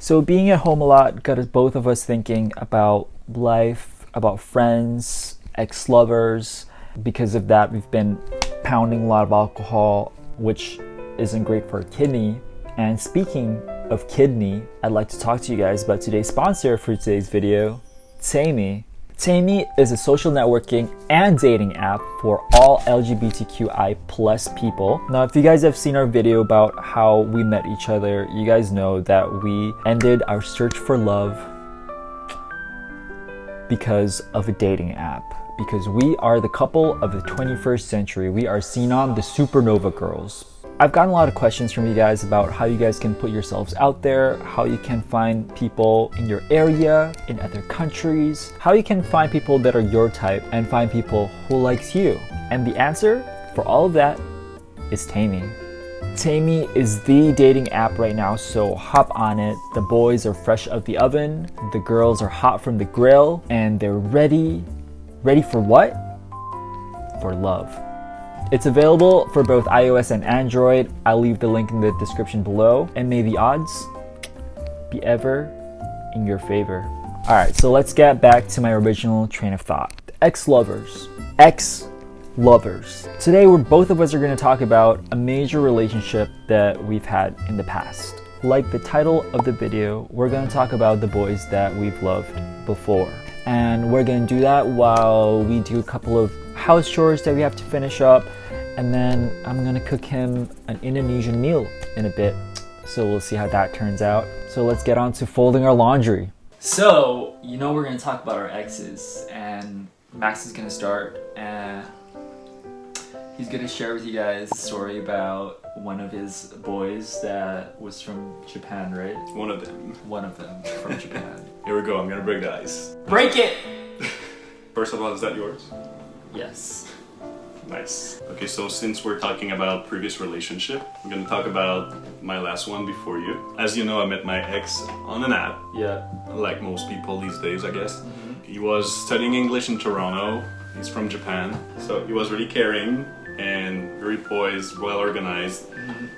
So being at home a lot got us, both of us thinking about life, about friends, ex-lovers. Because of that, we've been pounding a lot of alcohol, which isn't great for a kidney. And speaking of kidney, I'd like to talk to you guys about today's sponsor for today's video, Taimi. Taimi is a social networking and dating app for all LGBTQI plus people. Now, if you guys have seen our video about how we met each other, you guys know that we ended our search for love because of a dating app. Because we are the couple of the 21st century. We are Sinom, the Supernova Girls. I've gotten a lot of questions from you guys about how you guys can put yourselves out there, how you can find people in your area, in other countries, how you can find people that are your type and find people who likes you. And the answer for all of that is Taimi. Taimi is the dating app right now, so hop on it. The boys are fresh out the oven, the girls are hot from the grill, and they're ready. Ready for what? For love. It's available for both iOS and Android. I'll leave the link in the description below. And may the odds be ever in your favor. Alright, so let's get back to my original train of thought. Ex-lovers. Ex-lovers. Today, both of us are going to talk about a major relationship that we've had in the past. Like the title of the video, we're going to talk about the boys that we've loved before. And we're going to do that while we do a couple of house chores that we have to finish up, and then I'm gonna cook him an Indonesian meal in a bit, so we'll see how that turns out. So let's get on to folding our laundry. So, you know, we're gonna talk about our exes, and Max is gonna start, and he's gonna share with you guys a story about one of his boys that was from Japan, right? One of them from Japan. Here we go, I'm gonna break the ice. Break it! First of all, is that yours? Yes. Nice. Okay, so since we're talking about previous relationship, I'm gonna talk about my last one before you. As you know, I met my ex on an app. Yeah. Like most people these days, I guess. He was studying English in Toronto. He's from Japan. So he was really caring and very poised, well organized.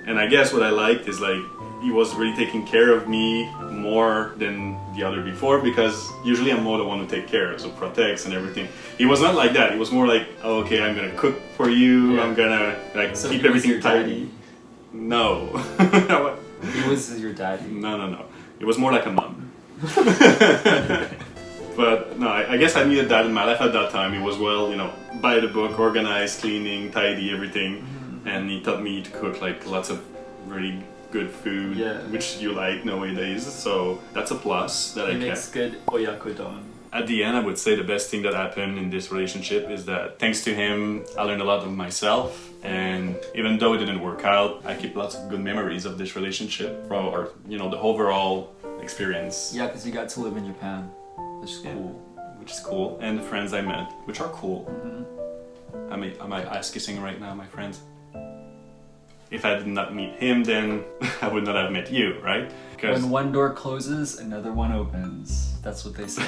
And I guess what I liked is like, he was really taking care of me more than the other before, because usually I'm more the one who take care, so protects and everything. He was not like that. He was more like, oh, okay, I'm gonna cook for you. Yeah. I'm gonna like so keep everything tidy. No. He was your daddy. No. It was more like a mom. But no, I guess I needed that in my life at that time. He was well, you know, by the book, organized, cleaning, tidy, everything. And he taught me to cook like lots of really good food, which you like nowadays, so that's a plus that I can. He makes good oyakodon. At the end, I would say the best thing that happened in this relationship is that thanks to him, I learned a lot of myself, and even though it didn't work out, I keep lots of good memories of this relationship, or you know, the overall experience. Yeah, because you got to live in Japan, which is cool. Which is cool, and the friends I met, which are cool. Am I ass kissing right now, my friends? If I did not meet him, then I would not have met you, right? Because when one door closes, another one opens. That's what they say.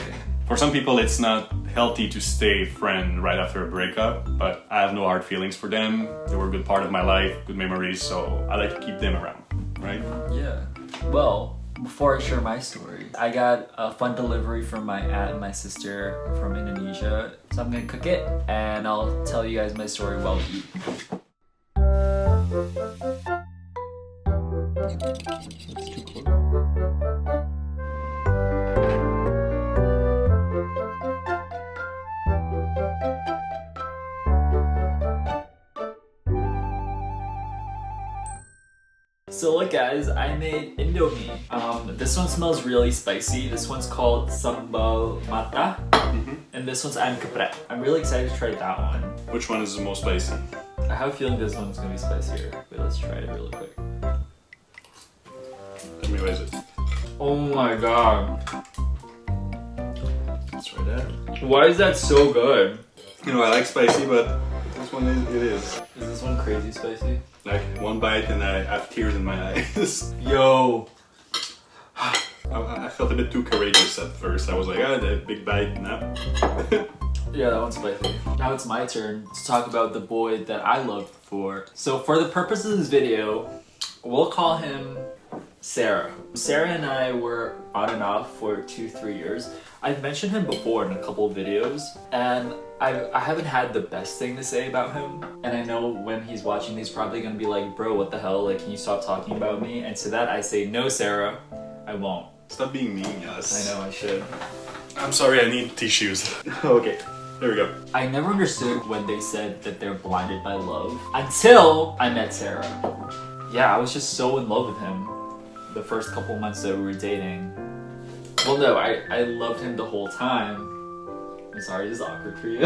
For some people, it's not healthy to stay friend right after a breakup, but I have no hard feelings for them. They were a good part of my life, good memories, so I like to keep them around, right? Yeah. Well, before I share my story, I got a fun delivery from my aunt and my sister from Indonesia. So I'm gonna cook it, and I'll tell you guys my story while we eat. That's too close. So look guys, I made Indomie. This one smells really spicy. This one's called sambal mata. And this one's ayam geprek. I'm really excited to try that one. Which one is the most spicy? I have a feeling this one's gonna be spicier. Wait, let's try it really quick. Let me raise it. Oh my god. Let's try that. Why is that so good? You know, I like spicy, but this one it is. Is this one crazy spicy? Like one bite and I have tears in my eyes. Yo! I felt a bit too courageous at first. I was like, the big bite, no. Yeah, that one's spicy. Now it's my turn to talk about the boy that I loved before. So for the purpose of this video, we'll call him Sarah. Sarah and I were on and off for 2-3 years. I've mentioned him before in a couple of videos, and I haven't had the best thing to say about him. And I know when he's watching, he's probably gonna be like, bro, what the hell? Like, can you stop talking about me? And to that I say, no, Sarah, I won't. Stop being mean, yes. I know, I should. I'm sorry, I need tissues. Okay, there we go. I never understood when they said that they're blinded by love until I met Sarah. Yeah, I was just so in love with him the first couple months that we were dating. Well, no, I loved him the whole time. I'm sorry, this is awkward for you.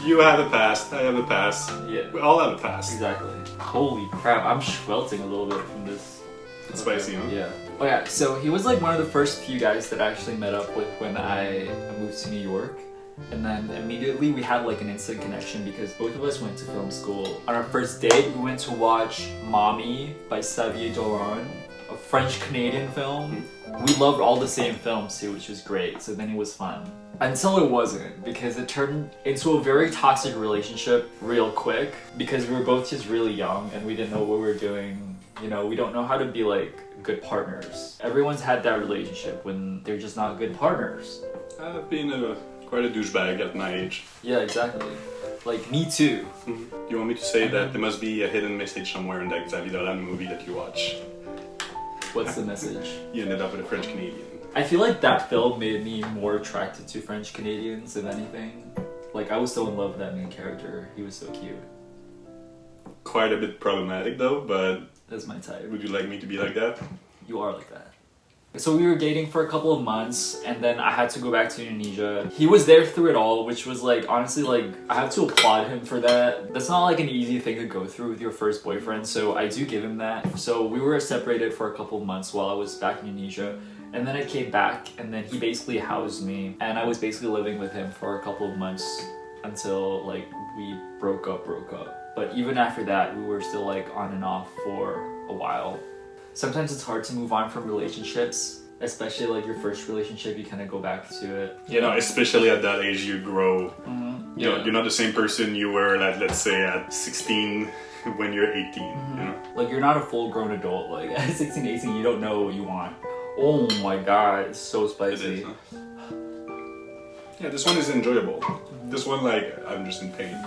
You have a past, I have a past. Yeah. We all have a past. Exactly. Holy crap, I'm schwelting a little bit from this. It's spicy, huh? Yeah. Oh yeah, so he was like one of the first few guys that I actually met up with when I moved to New York. And then immediately we had like an instant connection because both of us went to film school. On our first date, we went to watch Mommy by Xavier Dolan, a French-Canadian film. We loved all the same films too, which was great, so then it was fun. Until it wasn't, because it turned into a very toxic relationship real quick because we were both just really young and we didn't know what we were doing. You know, we don't know how to be like good partners. Everyone's had that relationship when they're just not good partners. I've been quite a douchebag at my age. Yeah, exactly. Like, me too. You want me to say that there must be a hidden message somewhere in that Xavier Dolan movie that you watch? What's the message? You ended up with a French Canadian. I feel like that film made me more attracted to French Canadians than anything. Like, I was so in love with that main character. He was so cute. Quite a bit problematic though, but That's my type. would you like me to be like that? You are like that. So we were dating for a couple of months, and then I had to go back to Indonesia. He was there through it all, which was like, honestly, like, I have to applaud him for that. That's not like an easy thing to go through with your first boyfriend, so I do give him that. So we were separated for a couple of months while I was back in Indonesia, and then I came back, and then he basically housed me, and I was basically living with him for a couple of months until like we broke up. But even after that, we were still like on and off for a while. Sometimes it's hard to move on from relationships, especially like your first relationship, you kind of go back to it. You know, especially at that age you grow. Yeah. You're not the same person you were at, let's say, at 16 when you're 18, you know? Like, you're not a full-grown adult. Like, at 16, 18, you don't know what you want. Oh my god, it's so spicy. It is, huh? Yeah, this one is enjoyable. This one, like, I'm just in pain.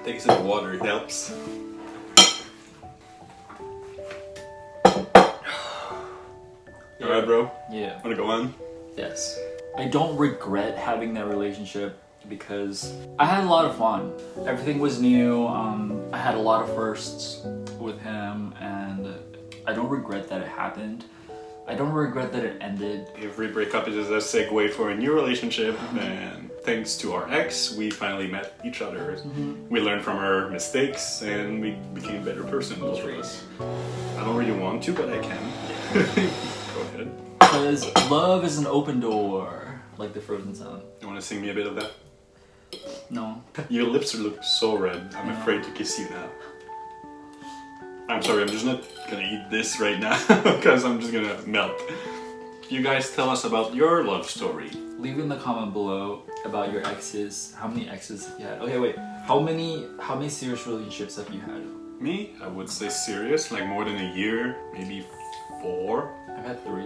Take a sip of water, it helps. Yeah. Alright, bro? Yeah. Wanna go on? Yes. I don't regret having that relationship because I had a lot of fun. Everything was new. I had a lot of firsts with him, and I don't regret that it happened. I don't regret that it ended. Every breakup is a segue for a new relationship, and thanks to our ex, we finally met each other. We learned from our mistakes, and we became better persons, both of us. I don't really want to, but I can. Go ahead. Because love is an open door, like the Frozen song. You want to sing me a bit of that? No. Your lips look so red. I'm afraid to kiss you now. I'm sorry, I'm just not gonna eat this right now because I'm just gonna melt. You guys tell us about your love story. Leave in the comment below about your exes. How many exes have you had? Okay, wait. How many serious relationships have you had? Me? I would say serious, like more than a year, maybe 4. I've had 3.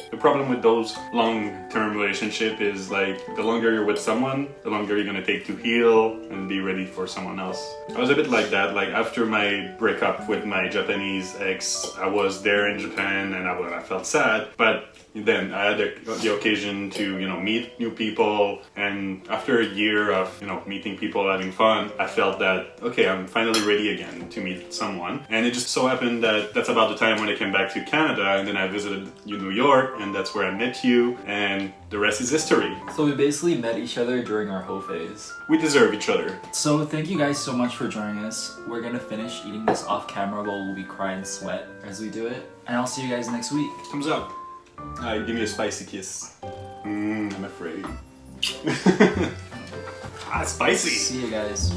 The problem with those long-term relationships is like the longer you're with someone, the longer you're gonna take to heal and be ready for someone else. I was a bit like that. Like after my breakup with my Japanese ex, I was there in Japan and I felt sad, but then I had the occasion to, you know, meet new people, and after a year of, you know, meeting people, having fun, I felt that, okay, I'm finally ready again to meet someone. And it just so happened that that's about the time when I came back to Canada, and then I visited New York, and that's where I met you, and the rest is history. So we basically met each other during our hoe phase. We deserve each other. So thank you guys so much for joining us. We're gonna finish eating this off camera while we cry and sweat as we do it. And I'll see you guys next week. Thumbs up. Give me a spicy kiss. I'm afraid. Spicy. See you guys.